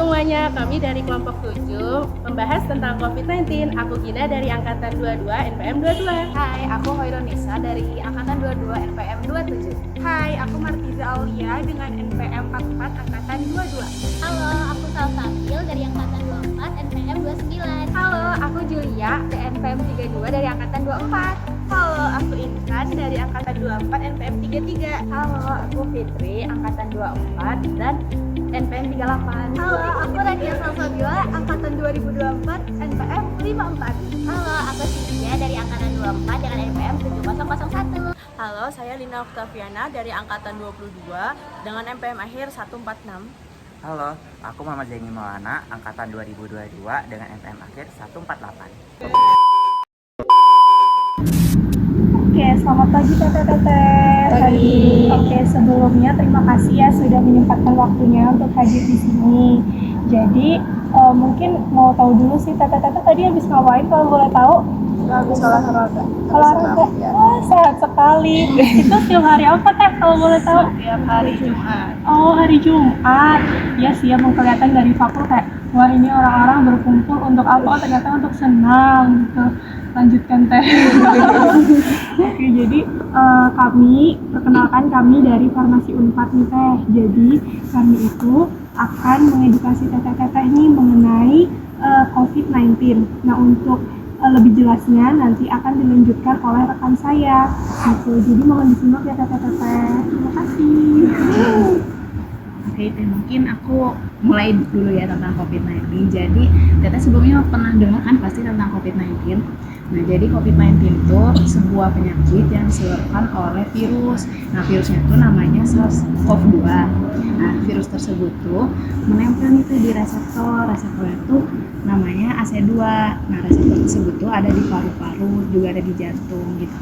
semuanya, kami dari kelompok 7 membahas tentang COVID-19. Aku Gina dari Angkatan 22 NPM 22. Hai, aku Hoironisa dari Angkatan 22 NPM 27. Hai, aku Martiza Aulia dengan NPM 44 Angkatan 22. Halo, aku Salsabil dari Angkatan 24 NPM 29. Halo, aku Julia dari NPM 32 dari Angkatan 24. Halo, aku Intan dari Angkatan 24 NPM 33. Halo, aku Fitri Angkatan 24 dan NPM 38. Halo, aku Radia Salsabila Angkatan 2024 NPM 54. Halo, aku Cynthia dari Angkatan 24 dengan NPM 7001. Halo, saya Lina Octaviana dari Angkatan 22 dengan NPM akhir 146. Halo, aku Muhammad Zaini Maulana, Angkatan 2022 dengan NPM akhir 148. Oke, selamat pagi teteh-teteh. Oke, sebelumnya terima kasih ya sudah menyempatkan waktunya untuk hadir di sini. Jadi mungkin mau tahu dulu sih teteh-teteh tadi habis ngapain kalau boleh tahu? Habis olahraga. Olahraga. Wah, sehat sekali. Itu film hari apa teh kalau boleh tahu? Tiap hari Jumat. Oh, hari Jumat. Ya sih, emang kelihatan dari fakul kayak wah ini orang-orang berkumpul untuk apa? Oh, ternyata untuk senam gitu. Lanjutkan teh. Oke, jadi perkenalkan kami dari Farmasi Unpad nih teh. Jadi kami itu akan mengedukasi teteh-teteh ini mengenai COVID-19. Nah, untuk lebih jelasnya nanti akan dilanjutkan oleh rekan saya. Gitu. Jadi mohon disimak ya teteh-teteh. Terima kasih. Oke, mungkin aku mulai dulu ya tentang COVID-19. Jadi, Teteh sebelumnya pernah dengar kan pasti tentang COVID-19. Nah, jadi COVID-19 itu sebuah penyakit yang disebabkan oleh virus. Nah, virusnya itu namanya SARS-CoV-2. Nah, virus tersebut tuh menempel itu di reseptor. Reseptor itu namanya AC2. Nah, reseptor tersebut tuh ada di paru-paru, juga ada di jantung gitu.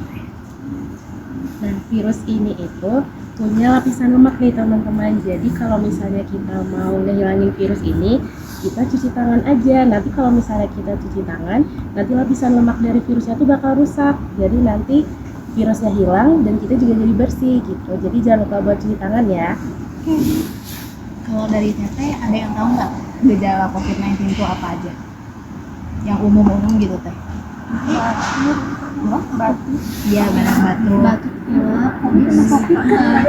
Nah, virus ini itu punya lapisan lemak nih teman-teman. Jadi kalau misalnya kita mau ngehilangin virus ini, kita cuci tangan aja. Nanti kalau misalnya kita cuci tangan, nanti lapisan lemak dari virusnya itu bakal rusak. Jadi nanti virusnya hilang dan kita juga jadi bersih gitu. Jadi jangan lupa buat cuci tangan ya. Kalau dari Teteh ada yang tahu nggak gejala COVID-19 itu apa aja? Yang umum-umum gitu Teh? Batuk. Iya, batuk. Batuk pilek,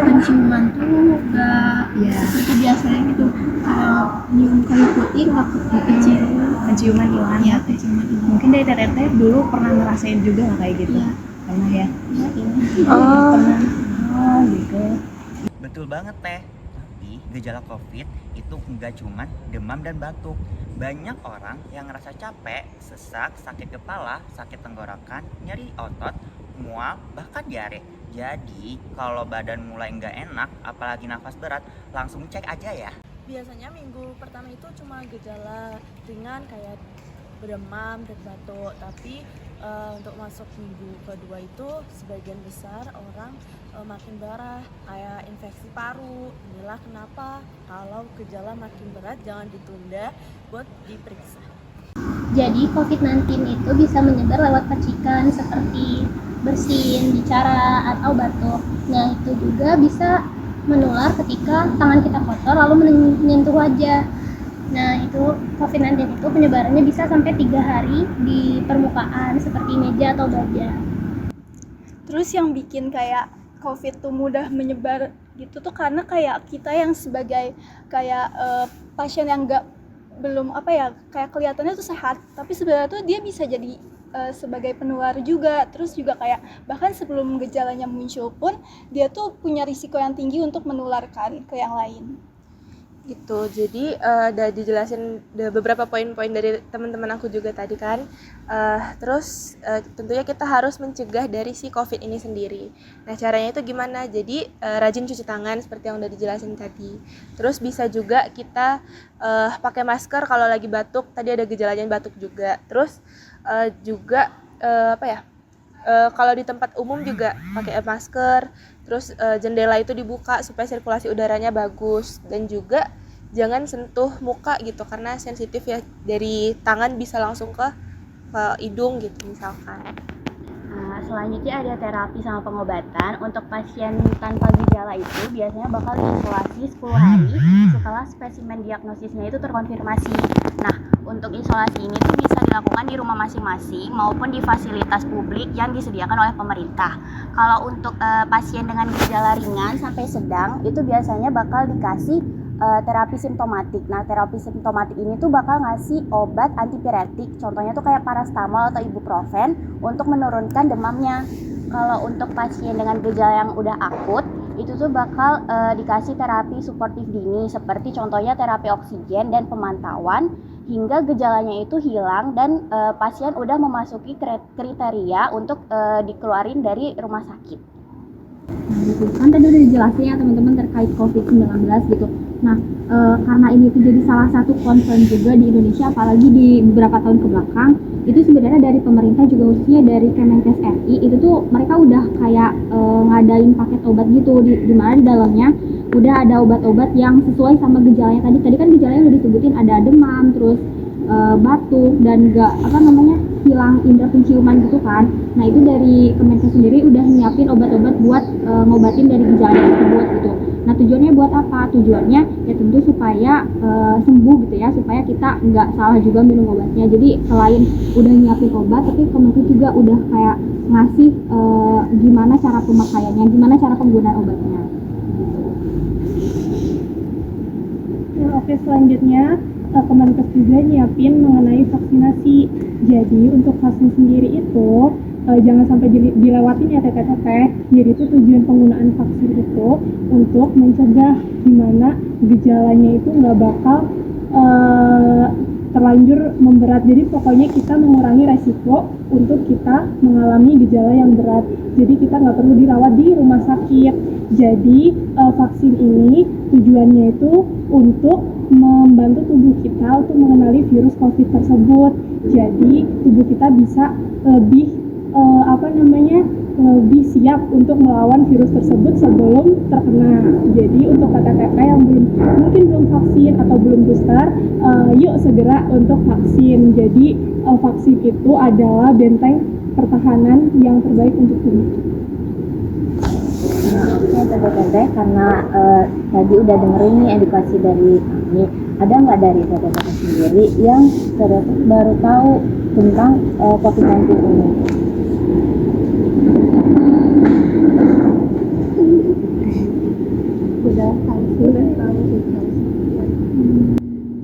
penciuman tuh nggak Iya. seperti biasanya gitu. Kalau nyium kayu putih nggak kecil. Penciuman hilang Ya, ya Teh. penciuman hilang. Mungkin dari Teteh dulu pernah ngerasain juga nggak kayak gitu? Iya. Pernah ya? Ya, ini. Oh gitu. Betul banget teh. Tapi gejala COVID itu nggak cuman demam dan batuk. Banyak orang yang ngerasa capek, sesak, sakit kepala, sakit tenggorokan, nyeri otot, mual, bahkan diare. Jadi kalau badan mulai nggak enak, apalagi nafas berat, langsung cek aja ya. Biasanya minggu pertama itu cuma gejala ringan kayak berdemam dan batuk, tapi untuk masuk minggu kedua itu sebagian besar orang makin parah kayak infeksi paru. Inilah kenapa kalau gejala makin berat jangan ditunda buat diperiksa. Jadi COVID-19 itu bisa menyebar lewat percikan seperti bersin, bicara, atau batuk. Nah, itu juga bisa menular ketika tangan kita kotor lalu menyentuh wajah. Nah, itu COVID-19 itu penyebarannya bisa sampai 3 hari di permukaan seperti meja atau baja. Terus yang bikin kayak COVID tuh mudah menyebar gitu tuh karena kayak kita yang sebagai kayak pasien yang belum kayak kelihatannya tuh sehat, tapi sebenarnya tuh dia bisa jadi sebagai penular juga. Terus juga kayak bahkan sebelum gejalanya muncul pun dia tuh punya risiko yang tinggi untuk menularkan ke yang lain. Gitu. Jadi udah dijelasin beberapa poin-poin dari teman-teman aku juga tadi kan. Terus tentunya kita harus mencegah dari si COVID ini sendiri. Nah, caranya itu gimana? Jadi rajin cuci tangan seperti yang udah dijelasin tadi. Terus bisa juga kita pakai masker kalau lagi batuk. Tadi ada gejalanya batuk juga. Terus juga kalau di tempat umum juga pakai masker. Terus jendela itu dibuka supaya sirkulasi udaranya bagus, dan juga jangan sentuh muka gitu karena sensitif ya, dari tangan bisa langsung ke hidung gitu misalkan. selanjutnya ada terapi sama pengobatan. Untuk pasien tanpa gejala itu biasanya bakal diisolasi 10 hari setelah spesimen diagnosisnya itu terkonfirmasi. Nah, untuk isolasi ini tuh bisa dilakukan di rumah masing-masing maupun di fasilitas publik yang disediakan oleh pemerintah. Kalau untuk pasien dengan gejala ringan sampai sedang itu biasanya bakal dikasih terapi simptomatik. Nah, terapi simptomatik ini tuh bakal ngasih obat antipiretik, contohnya tuh kayak paracetamol atau ibuprofen untuk menurunkan demamnya. Kalau untuk pasien dengan gejala yang udah akut, itu tuh bakal dikasih terapi suportif dini, seperti contohnya terapi oksigen dan pemantauan hingga gejalanya itu hilang dan pasien udah memasuki kriteria untuk dikeluarin dari rumah sakit. Nah, gitu. Kan tadi udah dijelasin ya teman-teman terkait COVID-19 gitu. Nah, karena ini tuh jadi salah satu concern juga di Indonesia, apalagi di beberapa tahun ke belakang, itu sebenarnya dari pemerintah juga khususnya dari Kemenkes RI, itu tuh mereka udah kayak ngadain paket obat gitu, di mana di dalamnya udah ada obat-obat yang sesuai sama gejalanya tadi. Tadi kan gejalanya udah disebutin, ada demam, terus batuk, dan hilang indera penciuman gitu kan. Nah, itu dari Kemenkes sendiri udah nyiapin obat-obat buat ngobatin dari gejala tersebut gitu. Nah, tujuannya buat apa? Tujuannya ya tentu supaya sembuh gitu ya, supaya kita nggak salah juga minum obatnya. Jadi selain udah nyiapin obat, tapi Kemenkes juga udah kayak ngasih gimana cara pemakaiannya, gimana cara penggunaan obatnya. Nah, oke, selanjutnya Kemenkes juga nyiapin mengenai vaksinasi. Jadi untuk vaksin sendiri itu jangan sampai dilewatin ya teteh-teteh. Jadi itu tujuan penggunaan vaksin itu untuk mencegah dimana gejalanya itu nggak bakal terlanjur memberat. Jadi pokoknya kita mengurangi resiko untuk kita mengalami gejala yang berat. Jadi kita nggak perlu dirawat di rumah sakit. Jadi vaksin ini tujuannya itu untuk membantu tubuh kita untuk mengenali virus COVID tersebut. Jadi tubuh kita bisa lebih lebih siap untuk melawan virus tersebut sebelum terkena. Jadi untuk teteh-teteh yang mungkin belum vaksin atau belum booster, yuk segera untuk vaksin. Jadi vaksin itu adalah benteng pertahanan yang terbaik untuk tubuh. Oke, teteh-teteh, karena tadi udah dengerin nih edukasi dari kami, ada nggak dari teteh-teteh sendiri yang baru tahu tentang COVID-19 ini? Udah tahu sih.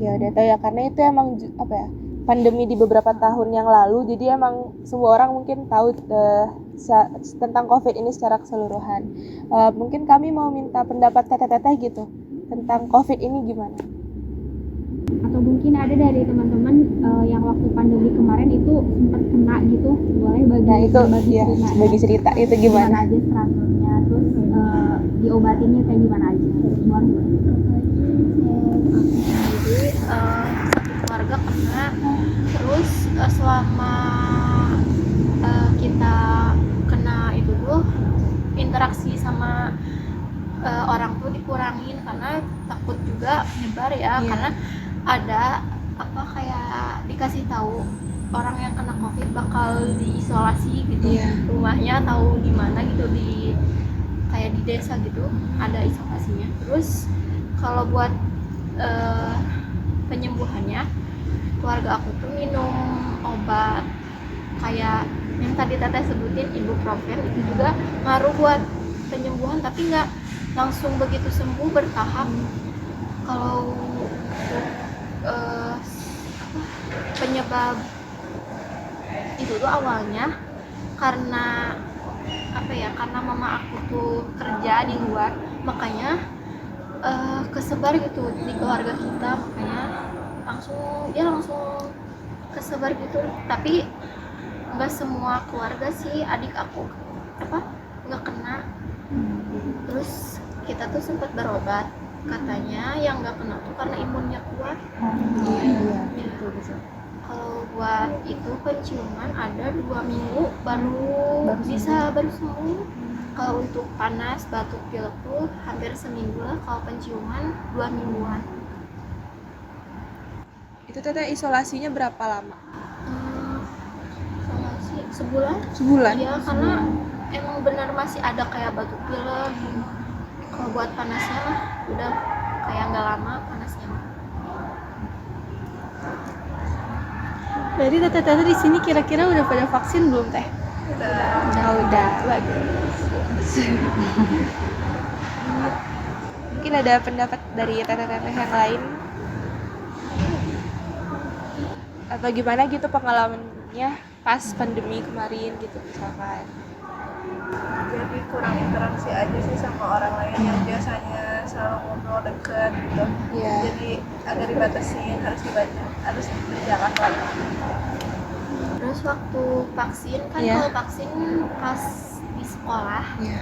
Ya udah tahu ya, karena itu emang pandemi di beberapa tahun yang lalu, jadi emang semua orang mungkin tahu tentang COVID ini secara keseluruhan. Mungkin kami mau minta pendapat teteh-teteh gitu tentang COVID ini gimana? Atau mungkin ada dari teman-teman yang waktu pandemi kemarin itu sempat kena gitu, boleh bagi cerita itu gimana? Aja struggle-nya, terus diobatinnya kayak gimana aja? Sendiri satu keluarga kena, terus selama kita kena itu tuh interaksi sama orang tuh dikurangin karena takut juga nyebar ya. Karena ada kayak dikasih tahu orang yang kena COVID bakal diisolasi gitu, rumahnya tahu di mana gitu, kayak di desa gitu ada isolasinya. Terus kalau buat penyembuhannya, keluarga aku tuh minum obat kayak yang tadi teteh sebutin, ibuprofen, itu juga ngaruh buat penyembuhan, tapi nggak langsung begitu sembuh, bertahap. Kalau penyebab itu tuh awalnya karena karena mama aku tuh kerja di luar, makanya kesebar gitu di keluarga kita, makanya langsung kesebar gitu. Tapi nggak semua keluarga sih, adik aku nggak kena. Terus kita tuh sempat berobat, katanya yang nggak kena tuh karena imunnya kuat. Kalau buat itu penciuman ada 2 minggu baru sembuh. Kalau untuk panas, batuk, pilek tuh hampir seminggu lah. Kalau penciuman 2 mingguan. Itu teteh isolasinya berapa lama? Isolasi sebulan. Sebulan? Ya karena emang benar masih ada kayak batuk pilek. Kalau buat panasnya mah udah kayak nggak lama panasnya. Berarti tete-tete di sini kira-kira udah pada vaksin belum teh? Udah. Mungkin ada pendapat dari teteh-teteh yang lain atau gimana gitu pengalamannya pas pandemi kemarin gitu misalkan. Jadi kurang interaksi aja sih sama orang lain yang biasanya selalu ngobrol deket gitu. Iya. Jadi agak dibatasin, harus berjarak lagi. Terus waktu vaksin kan Iya. kalau vaksin pas di sekolah, Iya.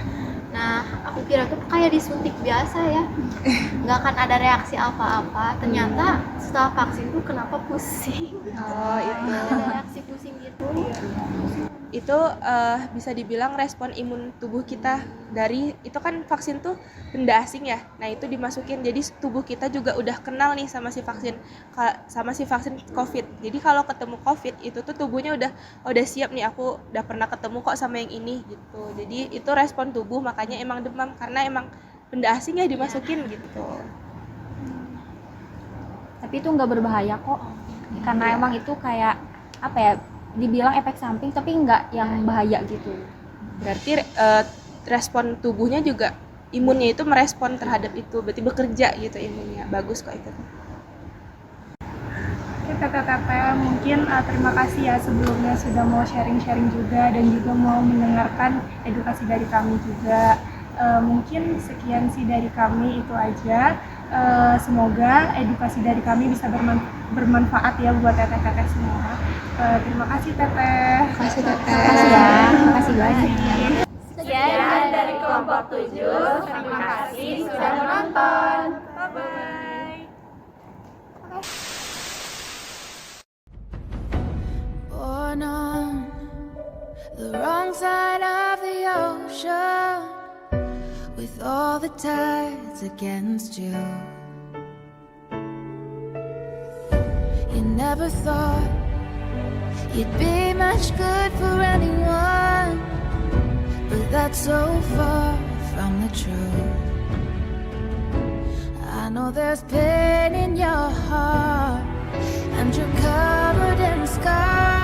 nah aku kira tuh kayak disuntik biasa ya, nggak akan ada reaksi apa-apa. Ternyata setelah vaksin tuh kenapa pusing? Oh itu. Ada reaksi pusing gitu. Itu bisa dibilang respon imun tubuh kita dari itu kan vaksin tuh benda asing ya. Nah, itu dimasukin jadi tubuh kita juga udah kenal nih sama si vaksin Covid. Jadi kalau ketemu Covid itu tuh tubuhnya udah siap nih, aku udah pernah ketemu kok sama yang ini gitu. Jadi itu respon tubuh, makanya emang demam karena emang benda asing ya dimasukin gitu. Tapi itu nggak berbahaya kok, karena emang itu kayak apa ya, dibilang efek samping tapi nggak yang bahaya gitu. Berarti respon tubuhnya juga imunnya itu merespon terhadap itu, berarti bekerja gitu imunnya. Bagus kok itu. Oke, teteh-teteh, mungkin terima kasih ya sebelumnya sudah mau sharing-sharing juga dan juga mau mendengarkan edukasi dari kami juga. Mungkin sekian sih dari kami, itu aja. Semoga edukasi dari kami bisa bermanfaat ya buat teteh-teteh semua. Terima kasih teteh. Terima kasih teteh. Makasih ya, makasih banyak. Sekian dari kelompok 7. Terima kasih sudah menonton. Bye-bye. Born on the wrong side of the ocean, with all the tides against you. You never thought you'd be much good for anyone, but that's so far from the truth. I know there's pain in your heart, and you're covered in scars.